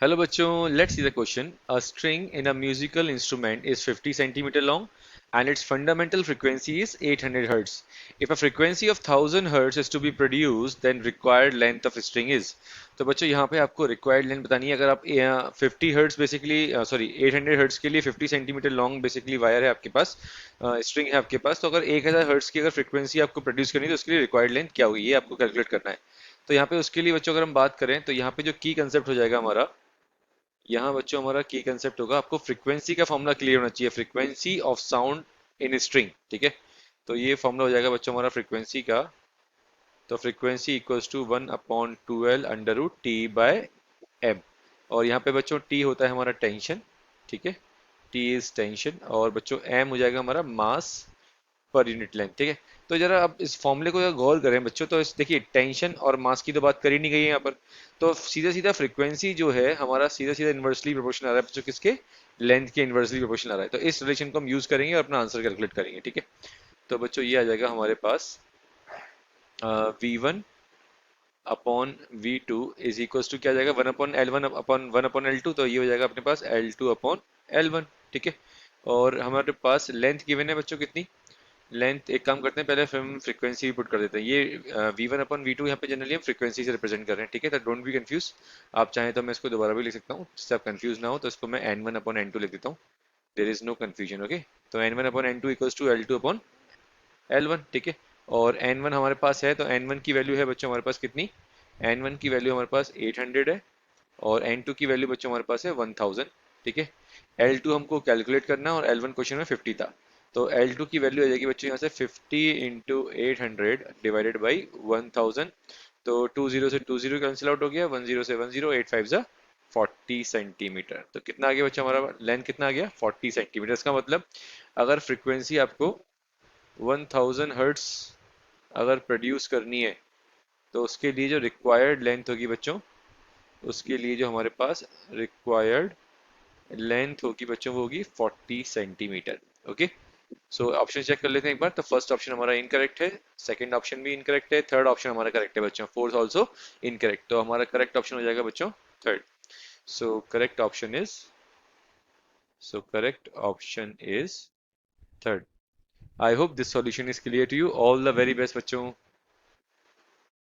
Hello बच्चों, let's see the question. A string in a musical instrument is 50 centimeter long and its fundamental frequency is 800 hertz. If a frequency of 1000 hertz is to be produced, then required length of string is. तो बच्चों यहाँ पे आपको required length बतानी है। अगर आप 50 hertz basically sorry 800 hertz के लिए 50 सेंटीमीटर लॉन्ग बेसिकली वायर है आपके पास, स्ट्रिंग है आपके पास, तो अगर 1000 hertz की अगर फ्रीक्वेंसी आपको प्रोड्यूस करनी है तो उसके लिए रिक्वायर्ड लेंथ क्या होगी ये आपको कैलकुलेट करना है। तो यहाँ पे उसके लिए बच्चों अगर हम बात करें तो यहाँ पे जो की कंसेप्ट हो जाएगा हमारा, यहाँ बच्चों हमारा की कंसेप्ट होगा, आपको फ्रीक्वेंसी का फॉर्मूला क्लियर होना चाहिए, frequency of sound in string. ठीक है, तो ये फॉर्मूला हो जाएगा बच्चों हमारा फ्रीक्वेंसी का। तो frequency equals to 1/12 under root T by M. और यहाँ पे बच्चों टी होता है हमारा टेंशन। ठीक है, टी इज टेंशन, और बच्चों एम हो जाएगा हमारा मास पर यूनिट लेंथ। ठीक है, तो जरा अब इस फॉर्मूले को अगर गौर करें बच्चों, तो इस देखिए टेंशन और मास की तो बात करी नहीं गई है यहाँ पर। तो सीधा सीधा फ्रीक्वेंसी जो है हमारा सीधा सीधा इन्वर्सली प्रोपोर्शनल आ रहा है बच्चों, किसके? लेंथ के इन्वर्सली प्रोपोर्शनल आ रहा है। तो इस रिलेशन को हम यूज करेंगे और अपना आंसर कैलकुलेट करेंगे। ठीक है, तो बच्चों ये आ जाएगा हमारे पास V1 upon V2 is equal to क्या आ जाएगा, 1/L1 अपॉन 1/L2। तो ये हो जाएगा अपने पास L2/L1। ठीक है, और हमारे पास लेंथ गिवन है बच्चों कितनी। लेंथ एक काम करते हैं, पहले फिर हम फ्रीक्वेंसी भी पुट कर देते हैं। ये V1/V2 यहाँ पे जनरली हम फ्रीक्वेंसी से रिप्रेजेंट कर रहे हैं। ठीक है, तो डोंट बी कंफ्यूज। आप चाहें तो मैं इसको दोबारा भी लिख सकता हूँ, जिससे आप कंफ्यूज ना हो। तो इसको मैं N1/N2 लिख देता हूँ। There is no confusion. Okay, तो N1/N2 इक्वल्स टू L2/L1। ठीक है, और N1 हमारे पास है, तो N1 की वैल्यू है बच्चों हमारे पास कितनी? N1 की वैल्यू हमारे पास 800 है, और N2 की वैल्यू बच्चों हमारे पास है 1000। ठीक है, L2 हमको कैलकुलेट करना है और L1 क्वेश्चन में 50 था। तो L2 की वैल्यू आ जाएगी बच्चों यहाँ से 50 इंटू 800 डिवाइडेड बाई 1000। तो 20 से 20 कैंसिल आउट हो गया, 10 से 10, 8 5 जा 40 सेंटीमीटर। तो कितना आ गया बच्चा हमारा लेंथ, कितना आ गया 40 सेंटीमीटर। इसका मतलब अगर फ्रीक्वेंसी आपको 1000 हर्ट्स अगर प्रोड्यूस करनी है, तो उसके लिए जो रिक्वायर्ड लेंथ होगी बच्चों, उसके लिए जो हमारे पास रिक्वायर्ड लेंथ होगी बच्चों वो होगी 40 centimetre. Okay, so option check कर लेते हैं एक बार। तो फर्स्ट ऑप्शन हमारा इनकरेक्ट है, सेकंड ऑप्शन भी इनकरेक्ट है, थर्ड ऑप्शन हमारा करेक्ट है बच्चों, फोर्थ ऑल्सो इनकरेक्ट। तो हमारा करेक्ट ऑप्शन हो जाएगा बच्चों third. So correct option is so correct option is third. I hope this solution is clear to you. All the very best बच्चों।